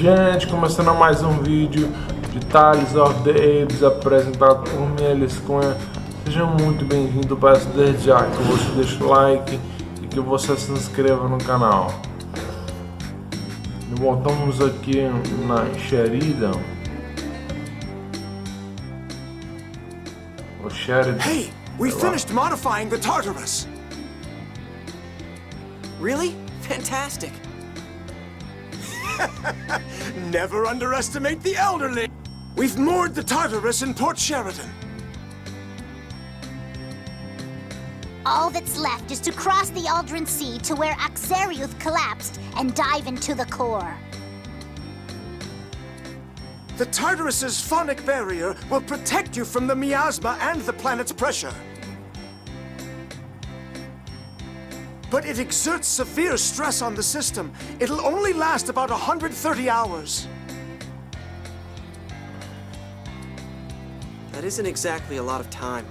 Gente, começando mais um vídeo de Tales of the Apes apresentado por mim, Eliscunha. Seja muito bem-vindo, peço desde já que você deixe o like e que você se inscreva no canal. E voltamos aqui na Sheridan. O Sheridan. Hey, we finished modifying the Tartarus. Really? Fantastic. Never underestimate the elderly. We've moored the Tartarus in Port Sheridan. All that's left is to cross the Aldrin Sea to where Axariuth collapsed and dive into the core. The Tartarus's phonic barrier will protect you from the miasma and the planet's pressure. But it exerts severe stress on the system. It'll only last about 130 hours. That isn't exactly a lot of time.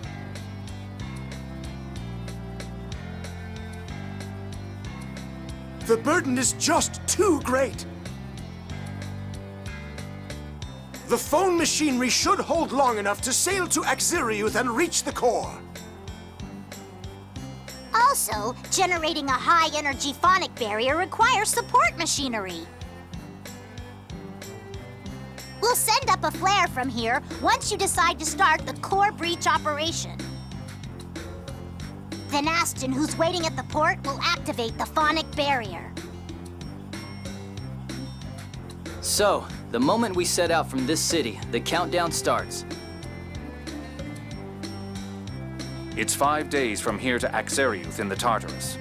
The burden is just too great. The phone machinery should hold long enough to sail to Axariuth and reach the core. Also, generating a high-energy phonic barrier requires support machinery. We'll send up a flare from here once you decide to start the core breach operation. Then Aston, who's waiting at the port, will activate the phonic barrier. So, the moment we set out from this city, the countdown starts. It's 5 days from here to Axariuth in the Tartarus.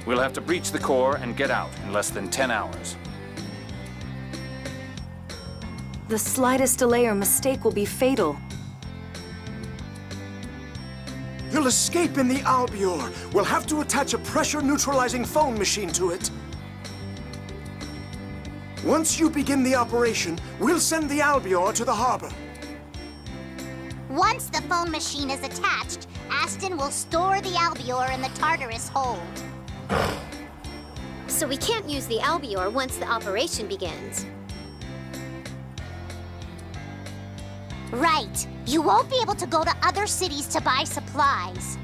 We'll have to breach the core and get out in less than 10 hours. The slightest delay or mistake will be fatal. You'll escape in the Albior. We'll have to attach a pressure-neutralizing phone machine to it. Once you begin the operation, we'll send the Albior to the harbor. Once the phone machine is attached, Aston will store the Albior in the Tartarus hold. So we can't use the Albior once the operation begins. Right. You won't be able to go to other cities to buy supplies.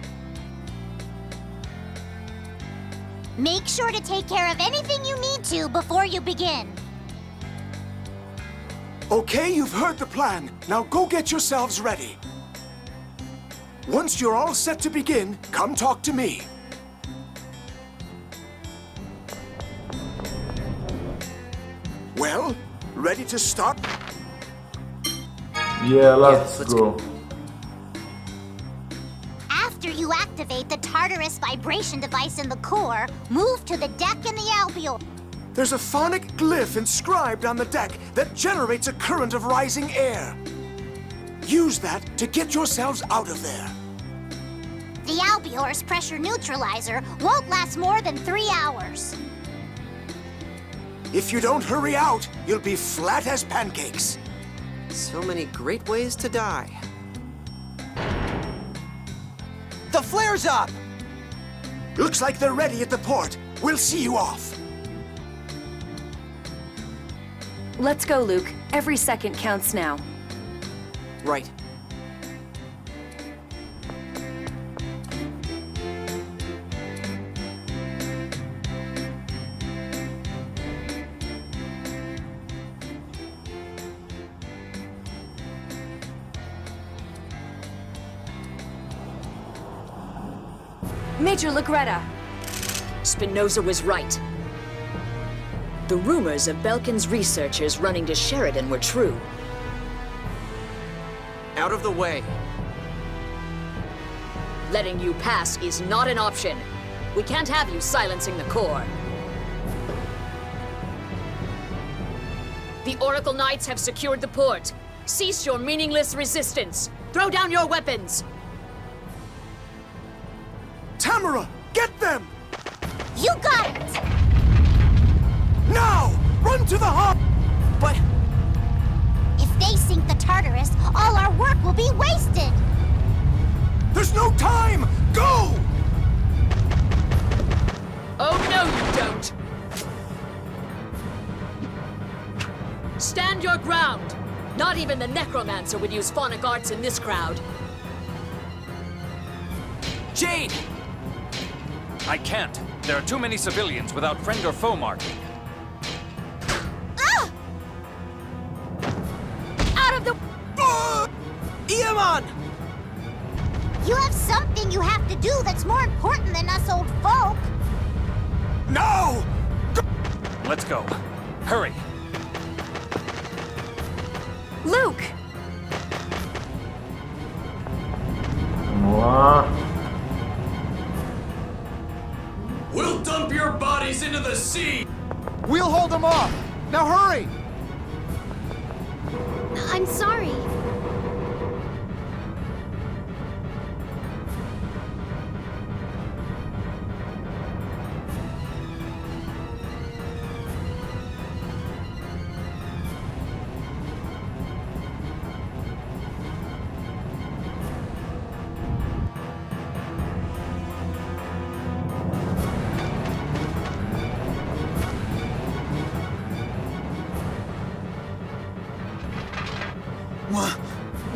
Make sure to take care of anything you need to before you begin. Okay, you've heard the plan. Now go get yourselves ready. Once you're all set to begin, come talk to me. Well, ready to start? Yeah, let's go. After you activate the Tartarus vibration device in the core, move to the deck in the Albior. There's a phonic glyph inscribed on the deck that generates a current of rising air. Use that to get yourselves out of there. The Albior's pressure neutralizer won't last more than 3 hours. If you don't hurry out, you'll be flat as pancakes. So many great ways to die. The flare's up! Looks like they're ready at the port. We'll see you off. Let's go, Luke. Every second counts now. Right. Major Lagretta. Spinoza was right. The rumors of Belkin's researchers running to Sheridan were true. Out of the way. Letting you pass is not an option. We can't have you silencing the core. The Oracle Knights have secured the port. Cease your meaningless resistance. Throw down your weapons. Tamara, get them! You got it! Now! Run to the hub! But... If they sink the Tartarus, all our work will be wasted! There's no time! Go! Oh, no, you don't! Stand your ground! Not even the necromancer would use phonic arts in this crowd. Jade! I can't. There are too many civilians without friend or foe marking. Ah! Out of the... Iemon! You have something you have to do that's more important than us old folk. No! Let's go. Hurry. Luke! Vamos lá. We'll dump your bodies into the sea! We'll hold them off! Now hurry! I'm sorry.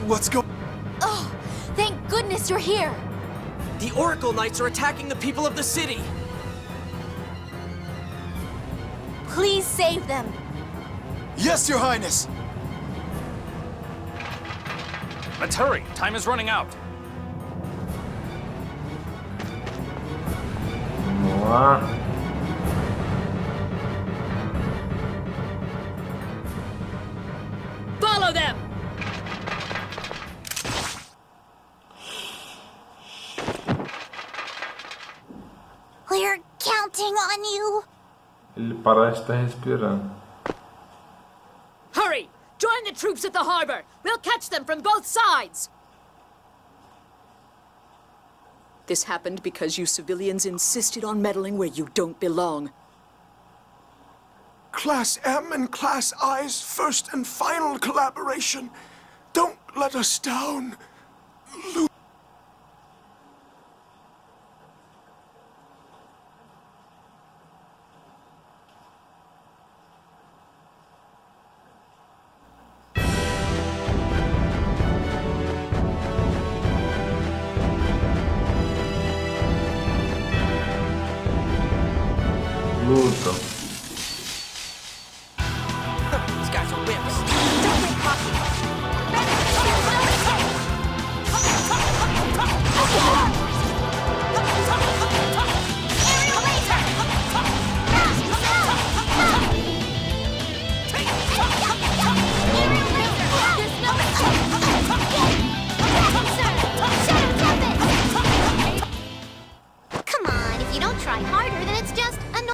What's going... Oh, thank goodness you're here! The Oracle Knights are attacking the people of the city! Please save them! Yes, Your Highness! Let's hurry. Time is running out. Vamos lá. Follow them! We're counting on you. Ele parece estar respirando. Hurry! Join the troops at the harbor! We'll catch them from both sides! This happened because you civilians insisted on meddling where you don't belong. Class M and Class I's first and final collaboration. Don't let us down. Luta. These guys are wimps. Don't get cocky. Aerial laser! Fast! Aerial laser! There's no... Shadow Tempest! Come on, if you don't try harder, then it's just annoying.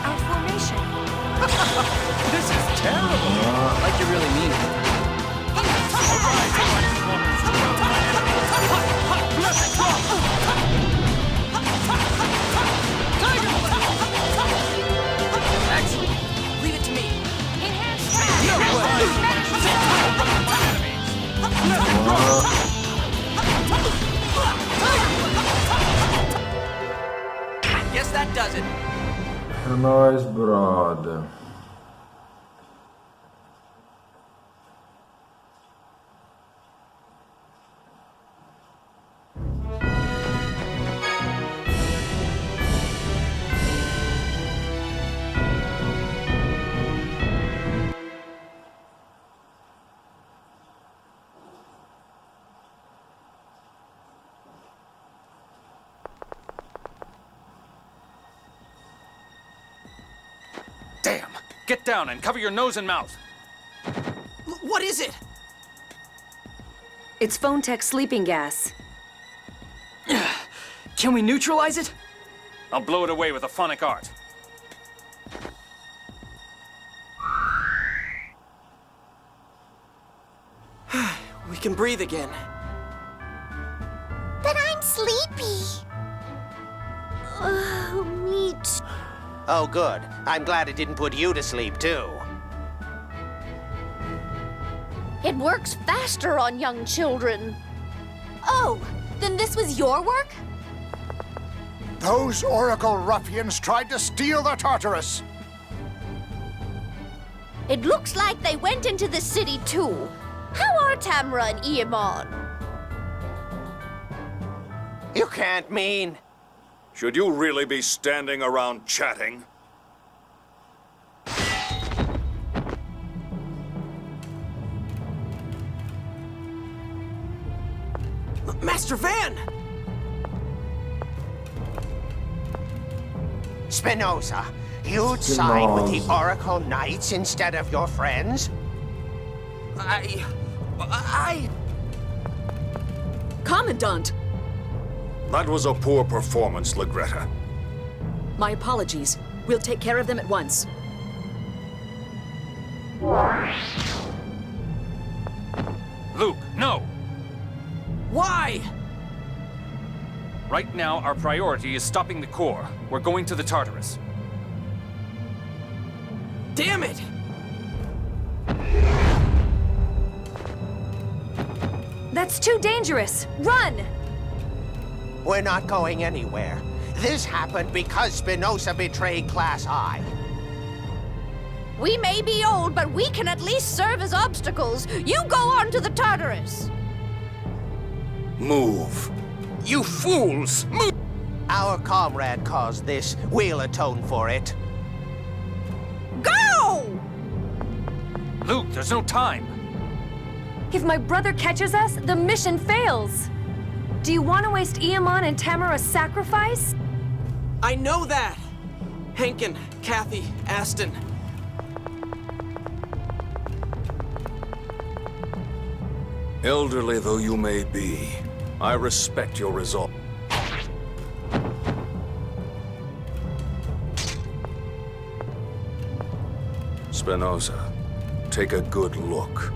Our formation. This is terrible. Like you really mean it. Excellent. Leave it to me. Guess that does it. É nóis, brother. Damn. Get down and cover your nose and mouth. What is it? It's Phone Tech sleeping gas. Can we neutralize it? I'll blow it away with a phonic art. We can breathe again. But I'm sleepy. Oh, me too. Oh, good. I'm glad it didn't put you to sleep, too. It works faster on young children. Oh, then this was your work? Those Oracle ruffians tried to steal the Tartarus. It looks like they went into the city, too. How are Tamara and Iamon? You can't mean... Should you really be standing around chatting? Master Van! Spinoza, you'd side with the Oracle Knights instead of your friends? Commandant! That was a poor performance, Legretta. My apologies. We'll take care of them at once. Luke, no! Why? Right now, our priority is stopping the core. We're going to the Tartarus. Damn it! That's too dangerous! Run! We're not going anywhere. This happened because Spinoza betrayed Class I. We may be old, but we can at least serve as obstacles. You go on to the Tartarus. Move. You fools! Move! Our comrade caused this. We'll atone for it. Go! Luke, there's no time. If my brother catches us, the mission fails. Do you want to waste Iamon and Tamara's sacrifice? I know that! Hankin, Kathy, Aston. Elderly though you may be, I respect your resolve. Spinoza, take a good look.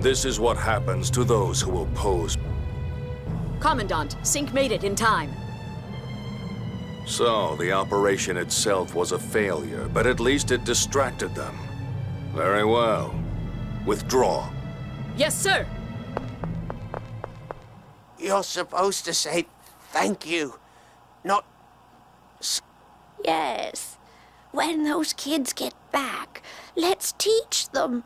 This is what happens to those who oppose. Commandant, Sync made it in time. So, the operation itself was a failure, but at least it distracted them. Very well. Withdraw. Yes, sir! You're supposed to say thank you, not... Yes. When those kids get back, let's teach them.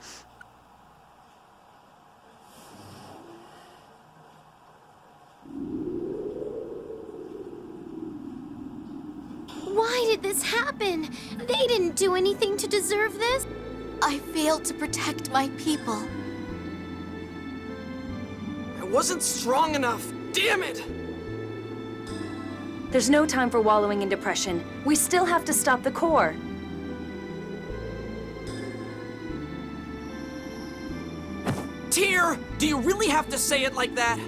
Why did this happen? They didn't do anything to deserve this. I failed to protect my people. I wasn't strong enough. Damn it! There's no time for wallowing in depression. We still have to stop the core. Tyr, do you really have to say it like that?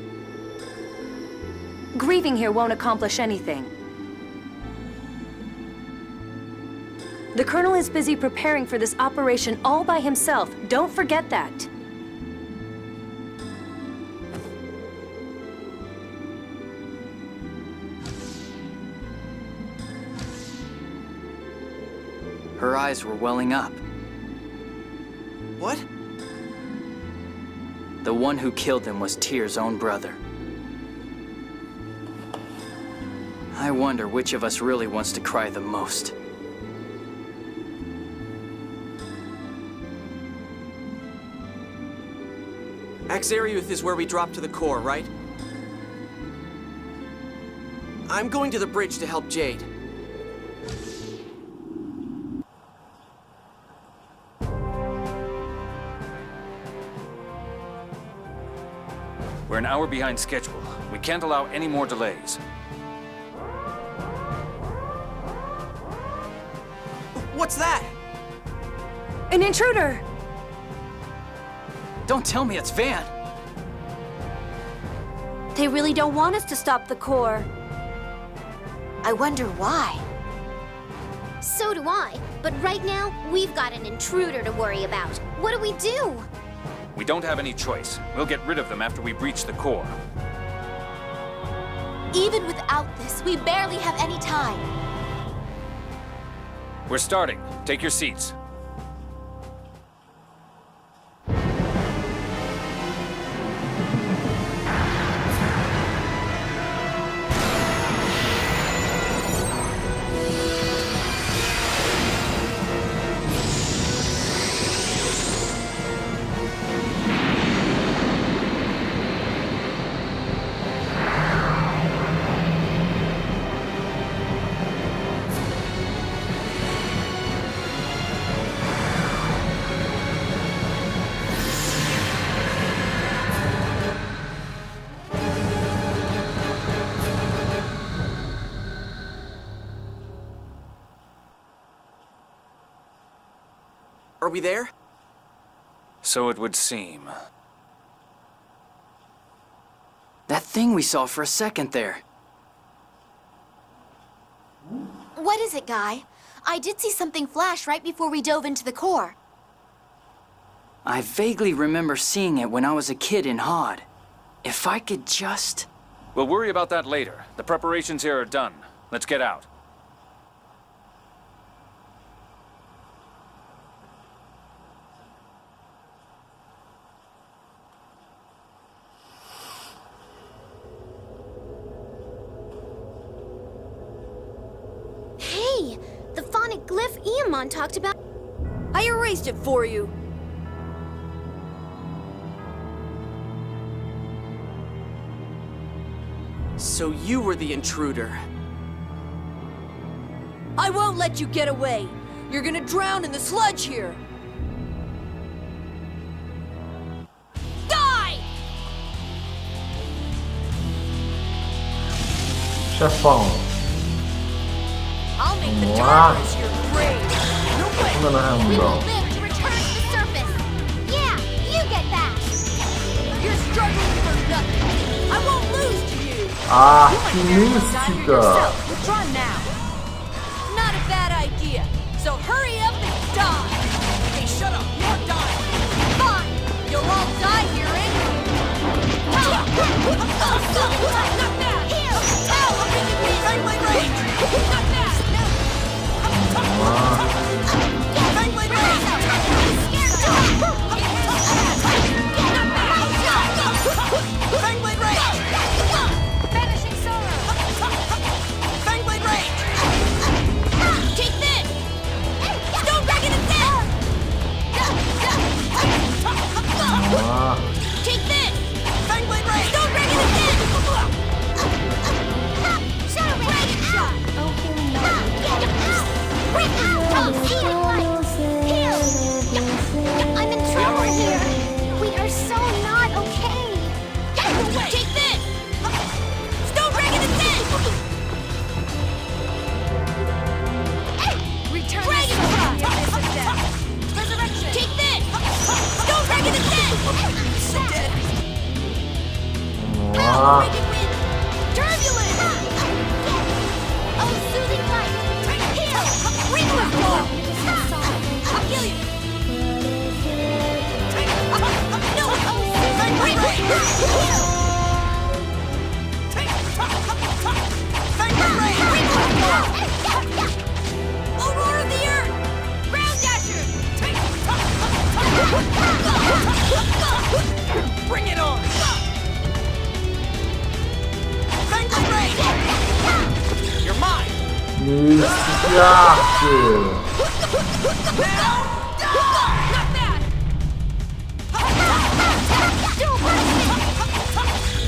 Grieving here won't accomplish anything. The Colonel is busy preparing for this operation all by himself. Don't forget that. Her eyes were welling up. What? The one who killed them was Tyr's own brother. I wonder which of us really wants to cry the most. Axariuth is where we drop to the core, right? I'm going to the bridge to help Jade. We're an hour behind schedule. We can't allow any more delays. What's that? An intruder! Don't tell me it's Van! They really don't want us to stop the core. I wonder why. So do I. But right now, we've got an intruder to worry about. What do we do? We don't have any choice. We'll get rid of them after we breach the core. Even without this, we barely have any time. We're starting. Take your seats. Are we there? So it would seem. That thing we saw for a second there. What is it, Guy? I did see something flash right before we dove into the core. I vaguely remember seeing it when I was a kid in Hod. If I could just... We'll worry about that later. The preparations here are done. Let's get out. Hey, the phonic glyph Eamon talked about. I erased it for you. So you were the intruder. I won't let you get away. You're gonna drown in the sludge here. Die! Chefão. I'll make the Vamos lá. darkness your grave. No way. Como não é, We will não? live to return to the surface. Yeah, you get that. You're struggling for nothing. I won't lose to you. Ah, You que might very well die here mística! yourself. Withdraw now. Not a bad idea. So hurry up and die. Hey, shut up! You're dying! Fine. You'll all die here anyway. Not bad. Here. Ow, I'm making me Fangblade Rage. Not bad. Fangblade Rage. Fangblade Rage. Vanishing Sorrow! Fangblade Rage. Take this. Stone Dragon is dead. Take this. Fangblade Rage. Stone Dragon is dead. Shadow Dragon shot. I'm in trouble here. We are so not okay. Take this. Stone Dragon is dead. Return Dragon the Shot. the abyss of death. Resurrection! Take this. Stone Dragon is dead. So dead. Vamos lá. Wicked Wind. Turbulence. Oh, soothing light. Heal. Reaper's Ball. I'll kill you. No. Fangblade Rage. Fangblade Rage. Aurora of the Earth. Ground Dasher. Bring it on! Fangblade Rage. You're mine! Mística! Not bad.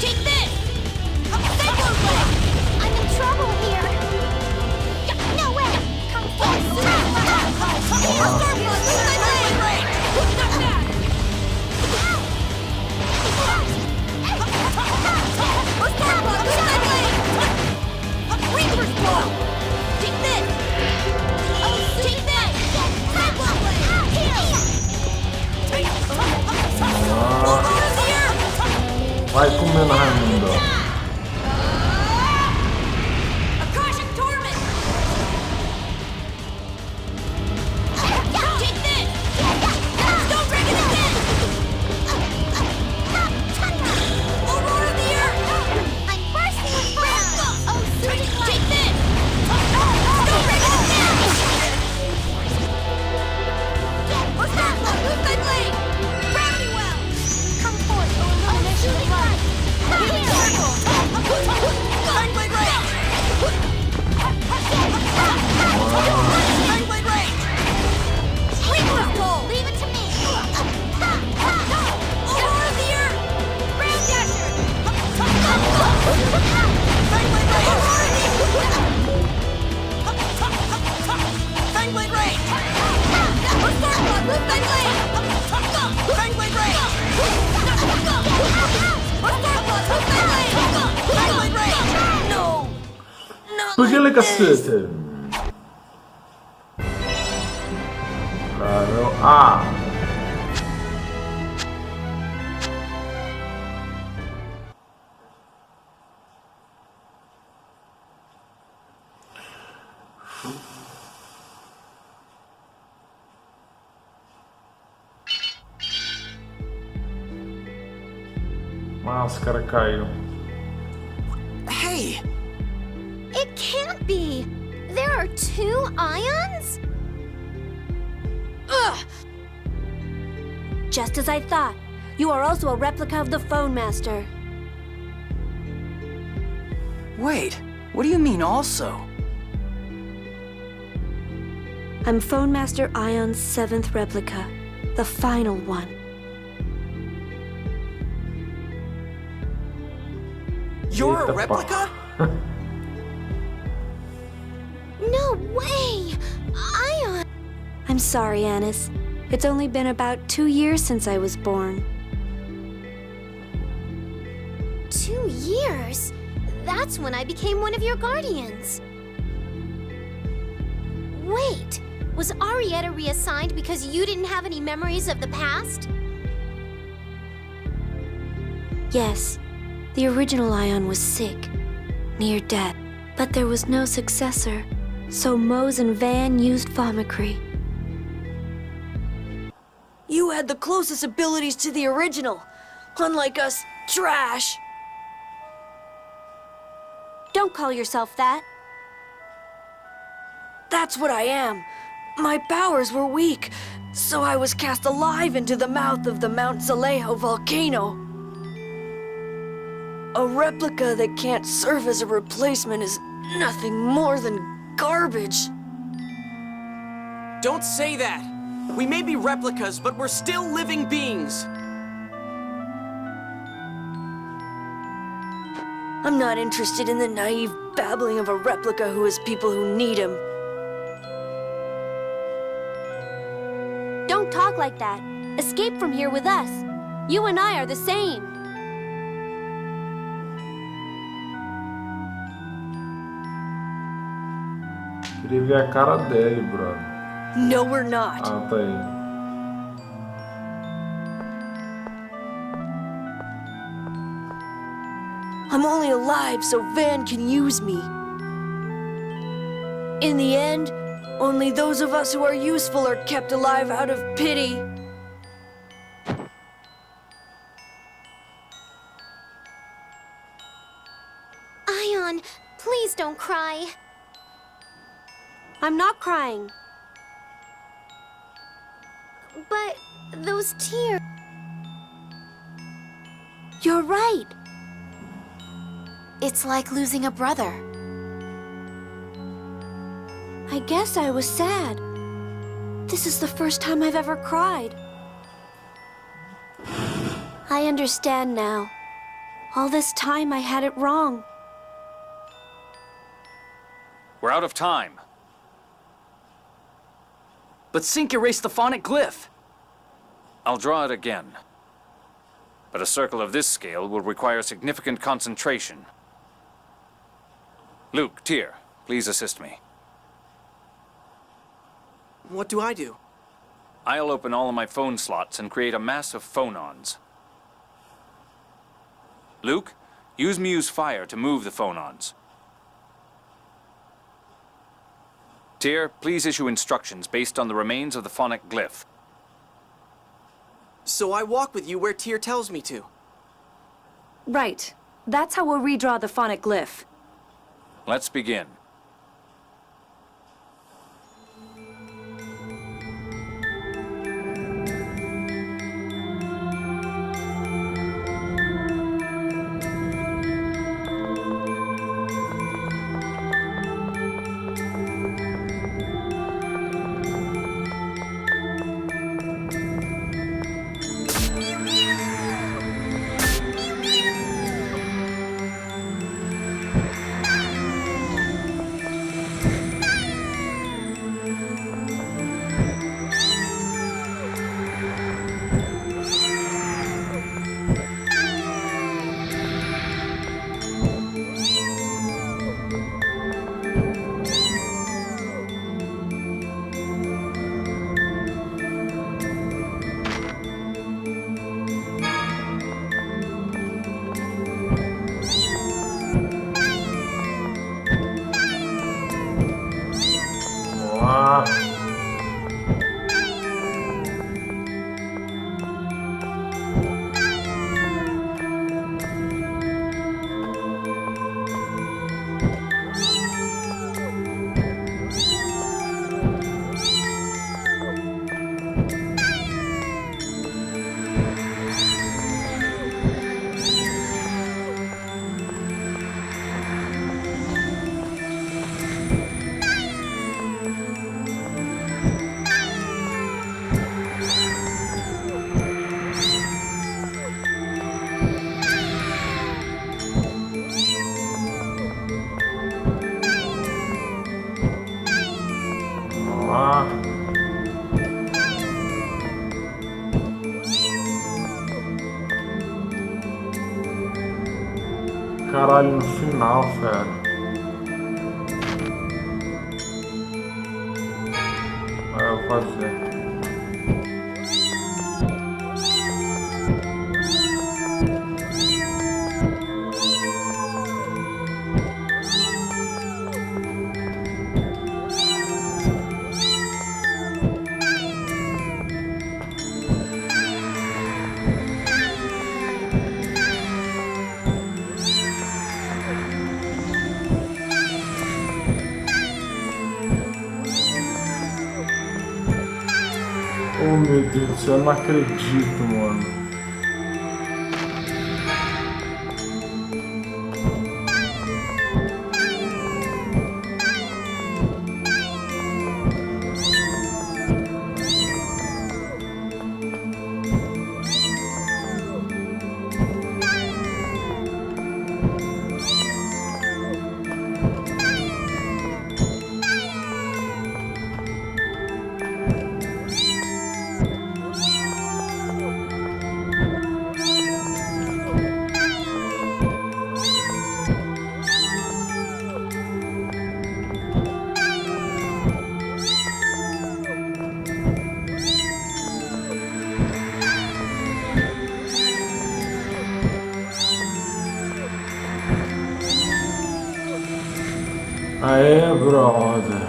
Take this. Cyclone Blade. I'm in trouble here. No way. Come Storm Blood. Fangblade Rage. Not bad. Storm Blood. Reaper's Blow. Take this. Take this. Cyclone Blade. Aurora of the Earth. Vai comendo, Raimundo. Akashic Torment. Take this. Stone Dragon is dead. Aurora of the Earth. I'm bursting with fire. Oh, soothing light. Take this. Stone Dragon is dead. Pule, cacete! Level A. Máscara caiu. Hey! It can't be! There are 2 ions? Ugh! Just as I thought. You are also a replica of the Phone Master. Wait, what do you mean also? I'm Phone Master Ion's 7th replica. The final one. You're a replica? No way! Ion! I'm sorry, Anis. It's only been about 2 years since I was born. 2 years? That's when I became one of your guardians. Wait, was Arietta reassigned because you didn't have any memories of the past? Yes, the original Ion was sick, near death, but there was no successor, so Mose and Van used Vomicry. You had the closest abilities to the original, unlike us trash. Don't call yourself that. That's what I am. My powers were weak, so I was cast alive into the mouth of the Mount Zalejo volcano. A replica that can't serve as a replacement is nothing more than garbage. Don't say that! We may be replicas, but we're still living beings! I'm not interested in the naive babbling of a replica who has people who need him. Don't talk like that. Escape from here with us. You and I are the same. Queria ver a cara dele, brother. No, we're not. Ah, tá aí. I'm only alive so Van can use me. In the end, only those of us who are useful are kept alive out of pity. Ion, please don't cry. I'm not crying. But those tears... You're right. It's like losing a brother. I guess I was sad. This is the first time I've ever cried. I understand now. All this time I had it wrong. We're out of time. But Sync erased the phonic glyph. I'll draw it again. But a circle of this scale will require significant concentration. Luke, Tyr, please assist me. What do I do? I'll open all of my phone slots and create a mass of phonons. Luke, use Muse Fire to move the phonons. Tyr, please issue instructions based on the remains of the phonic glyph. So I walk with you where Tyr tells me to. Right. That's how we'll redraw the phonic glyph. Let's begin. Vamos lá. Caralho, no final, fera. Eu vou fazer. Oh meu Deus do céu, eu não acredito, mano. Aê, brother.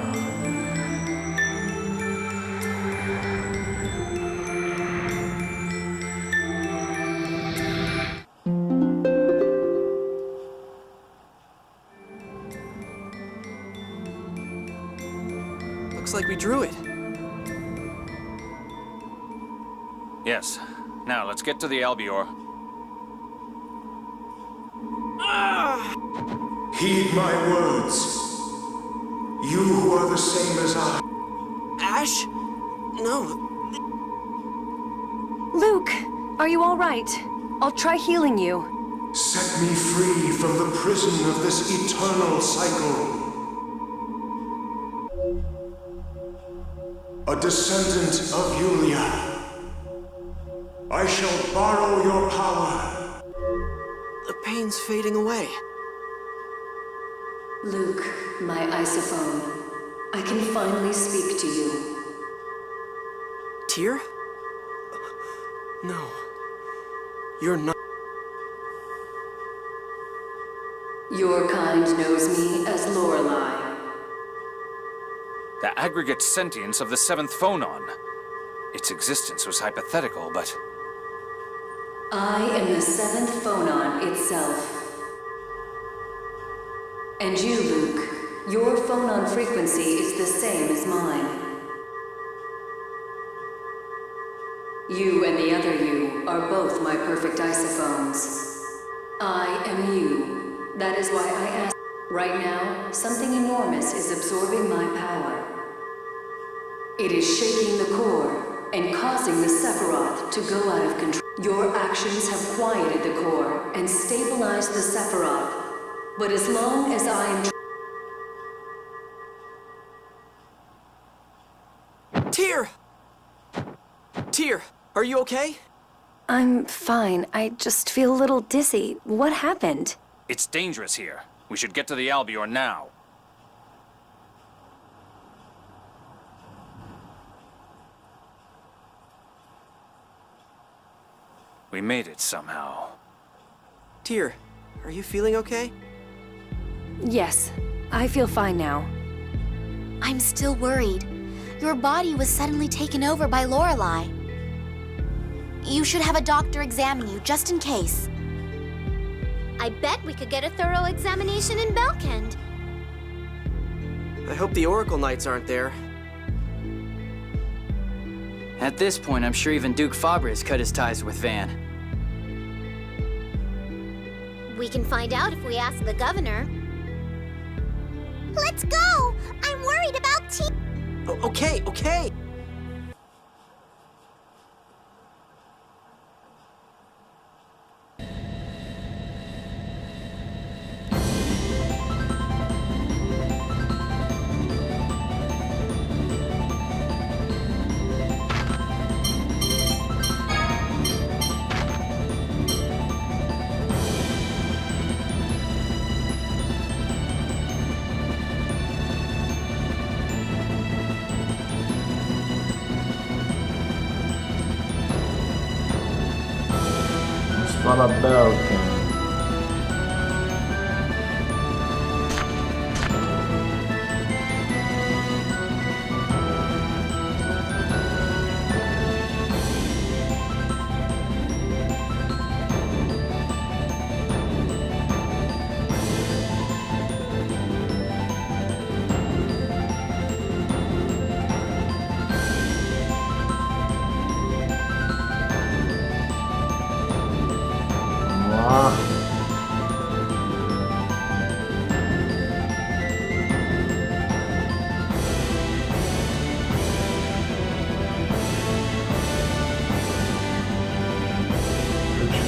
Looks like we drew it. Yes. Now, let's get to the Albior. Heed my words. You who are the same as I. Ash? No. Luke, are you all right? I'll try healing you. Set me free from the prison of this eternal cycle. A descendant of Yulia. I shall borrow your power. The pain's fading away. Luke, my isophone. I can finally speak to you. Tyr? No. You're not. Your kind knows me as Lorelei. The aggregate sentience of the seventh phonon. Its existence was hypothetical, but... I am the seventh phonon itself. And you, Luke, your phonon frequency is the same as mine. You and the other you are both my perfect isophones. I am you. That is why I ask. Right now, something enormous is absorbing my power. It is shaking the core and causing the Sephiroth to go out of control. Your actions have quieted the core and stabilized the Sephiroth. But as long as I am... Tyr! Tyr, are you okay? I'm fine. I just feel a little dizzy. What happened? It's dangerous here. We should get to the Albior now. We made it somehow. Tyr, are you feeling okay? Yes, I feel fine now. I'm still worried. Your body was suddenly taken over by Lorelei. You should have a doctor examine you, just in case. I bet we could get a thorough examination in Belkend. I hope the Oracle Knights aren't there. At this point, I'm sure even Duke Fabre has cut his ties with Van. We can find out if we ask the governor. Let's go! I'm worried about T. Okay, okay. Para Belkend.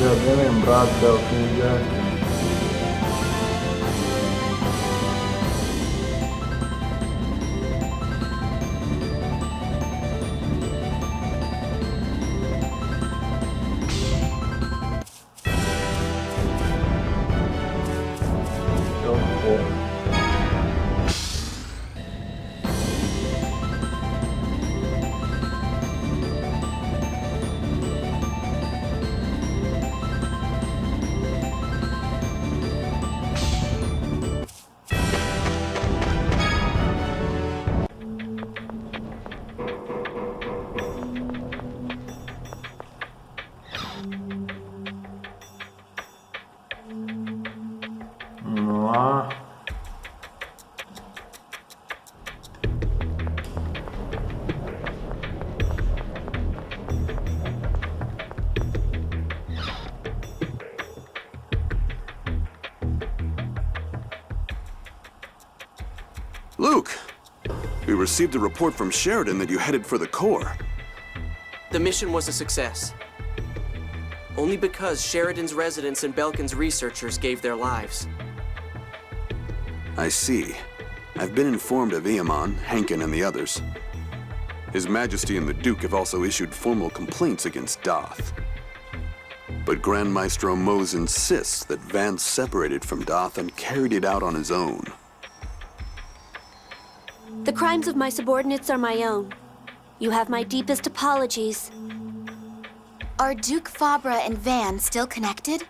Já bem lembrado, Belkend já. Luke, we received a report from Sheridan that you headed for the core. The mission was a success. Only because Sheridan's residents and Belkend's researchers gave their lives. I see. I've been informed of Eamon, Henkin, and the others. His Majesty and the Duke have also issued formal complaints against Doth. But Grand Maestro Mose insists that Van separated from Doth and carried it out on his own. The crimes of my subordinates are my own. You have my deepest apologies. Are Duke Fabre and Van still connected?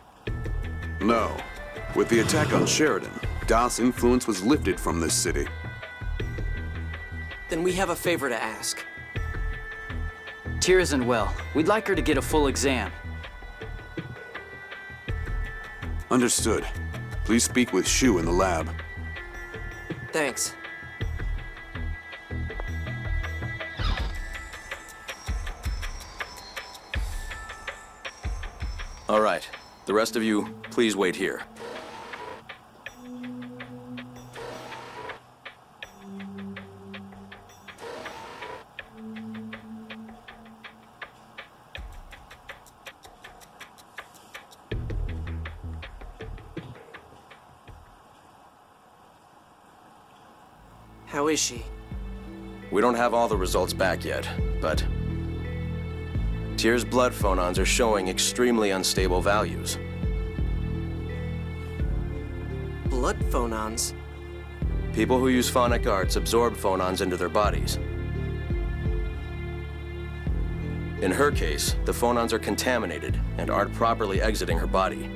No. With the attack on Sheridan, Doth's influence was lifted from this city. Then we have a favor to ask. Tyr isn't well. We'd like her to get a full exam. Understood. Please speak with Shu in the lab. Thanks. All right. The rest of you, please wait here. How is she? We don't have all the results back yet, but Tyr's blood phonons are showing extremely unstable values. Blood phonons? People who use phonic arts absorb phonons into their bodies. In her case, the phonons are contaminated and aren't properly exiting her body.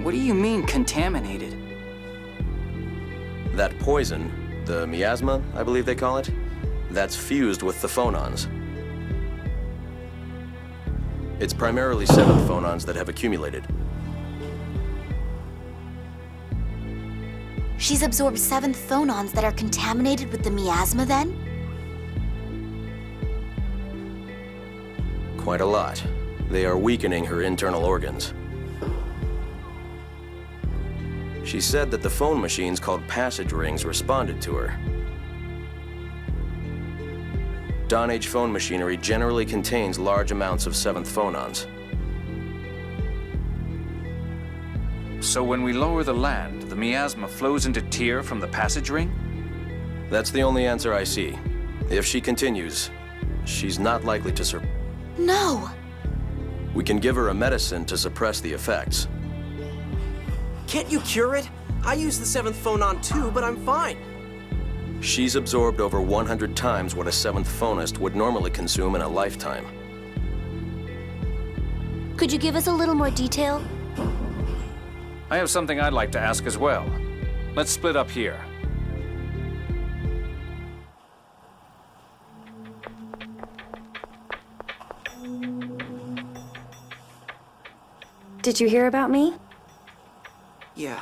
What do you mean, contaminated? That poison, the miasma, I believe they call it, that's fused with the phonons. It's primarily 7th phonons that have accumulated. She's absorbed 7th phonons that are contaminated with the miasma then? Quite a lot. They are weakening her internal organs. She said that the phone machines called passage rings responded to her. Dawn Age phone machinery generally contains large amounts of 7th phonons. So when we lower the land, the miasma flows into Tyr from the passage ring? That's the only answer I see. If she continues, she's not likely to survive. No! We can give her a medicine to suppress the effects. Can't you cure it? I use the 7th phonon too, but I'm fine. She's absorbed over 100 times what a 7th phonist would normally consume in a lifetime. Could you give us a little more detail? I have something I'd like to ask as well. Let's split up here. Did you hear about me? Yeah.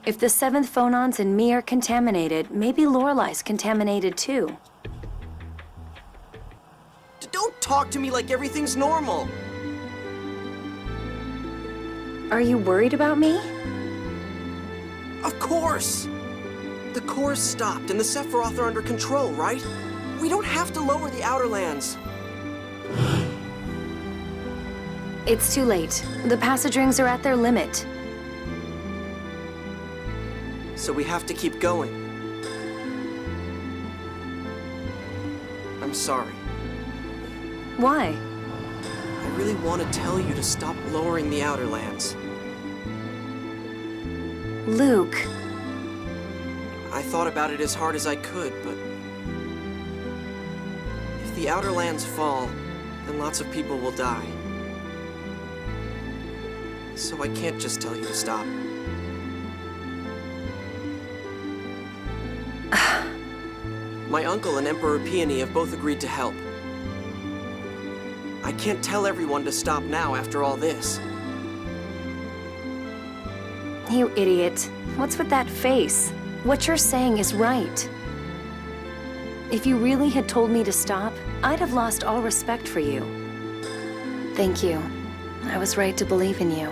If the 7th phonons in me are contaminated, maybe Lorelai's contaminated too. Don't talk to me like everything's normal. Are you worried about me? Of course! The core's stopped and the Sephiroth are under control, right? We don't have to lower the Outer Lands. It's too late. The passage rings are at their limit. So we have to keep going. I'm sorry. Why? I really want to tell you to stop lowering the Outer Lands. Luke. I thought about it as hard as I could, but if the Outer Lands fall, then lots of people will die. So I can't just tell you to stop. My uncle and Emperor Peony have both agreed to help. I can't tell everyone to stop now after all this. You idiot. What's with that face? What you're saying is right. If you really had told me to stop, I'd have lost all respect for you. Thank you. I was right to believe in you.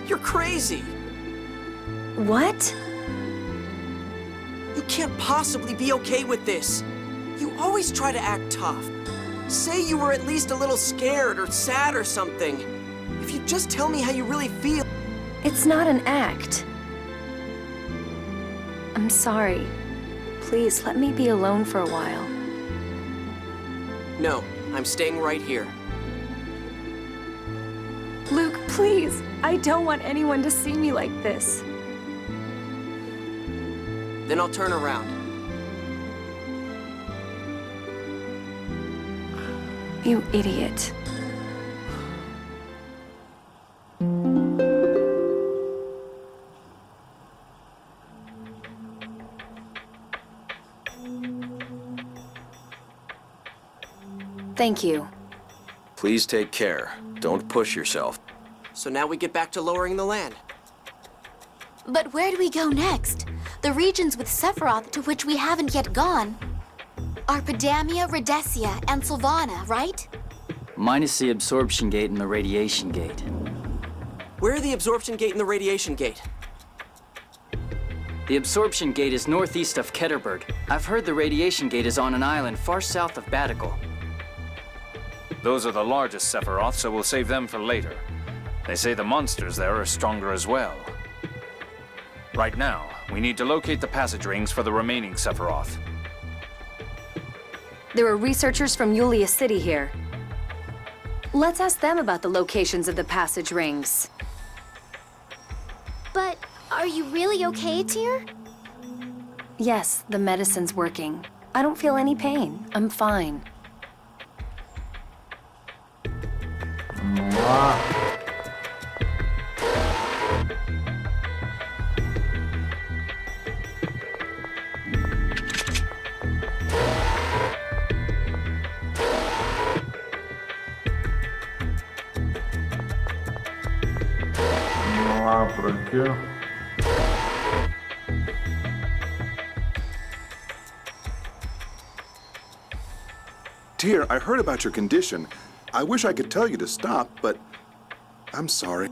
You're crazy! What? You can't possibly be okay with this. You always try to act tough. Say you were at least a little scared or sad or something. If you just tell me how you really feel... It's not an act. I'm sorry. Please, let me be alone for a while. No, I'm staying right here. Luke, please. I don't want anyone to see me like this. Then I'll turn around. You idiot. Thank you. Please take care. Don't push yourself. So now we get back to lowering the land. But where do we go next? The regions with Sephiroth to which we haven't yet gone are Pedamia, Rhodesia, and Sylvana, right? Minus the absorption gate and the radiation gate. Where are the absorption gate and the radiation gate? The absorption gate is northeast of Ketterberg. I've heard the radiation gate is on an island far south of Batical. Those are the largest Sephiroth, so we'll save them for later. They say the monsters there are stronger as well. Right now, we need to locate the passage rings for the remaining Sephiroth. There are researchers from Yulia City here. Let's ask them about the locations of the passage rings. But are you really okay, Tyr? Yes, the medicine's working. I don't feel any pain. I'm fine. por aqui, ó. Tyr, I heard about your condition. I wish I could tell you to stop, but I'm sorry.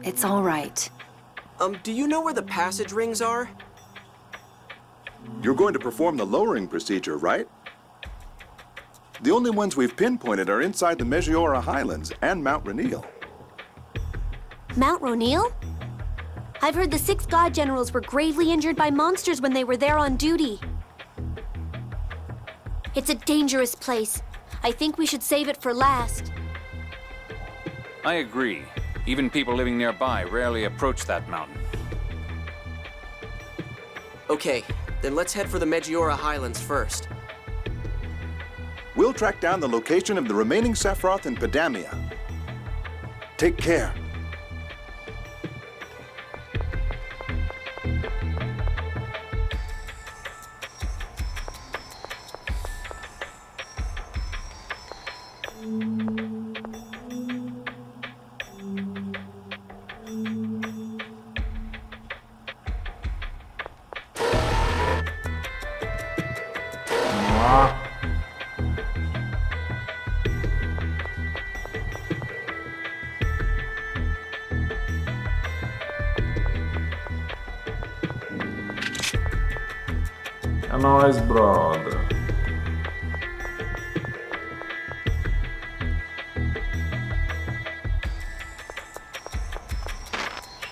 It's all right. Do you know where the passage rings are? You're going to perform the lowering procedure, right? The only ones we've pinpointed are inside the Meteora Highlands and Mount Rainiel. Mount Rainiel? I've heard the 6 god generals were gravely injured by monsters when they were there on duty. It's a dangerous place. I think we should save it for last. I agree. Even people living nearby rarely approach that mountain. Okay, then let's head for the Meteora Highlands first. We'll track down the location of the remaining Sephiroth in Pedamia. Take care. É nóis, brother.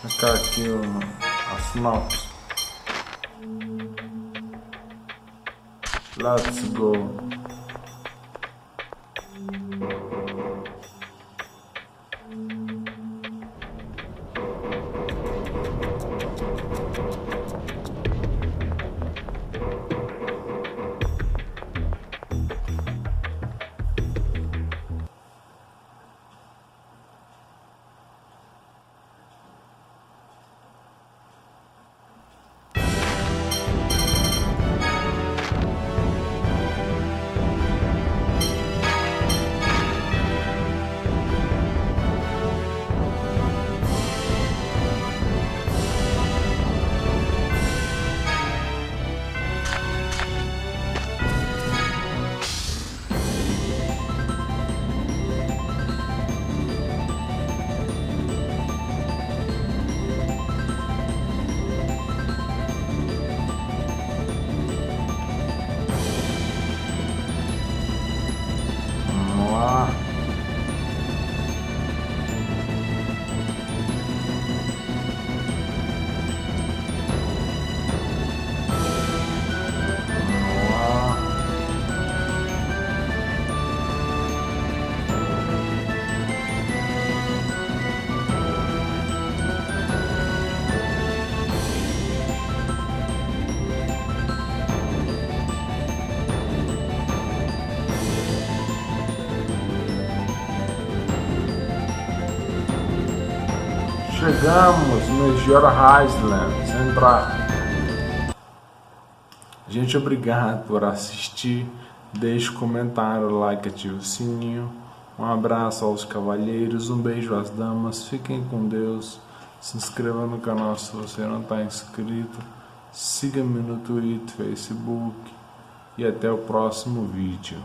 Checar aqui a sinopse. Let's go. Chegamos no Meteora Highlands, entrar. Gente, obrigado por assistir. Deixe comentário, like, ative o sininho. Um abraço aos cavalheiros, um beijo às damas. Fiquem com Deus. Se inscreva no canal se você não está inscrito. Siga-me no Twitter, Facebook. E até o próximo vídeo.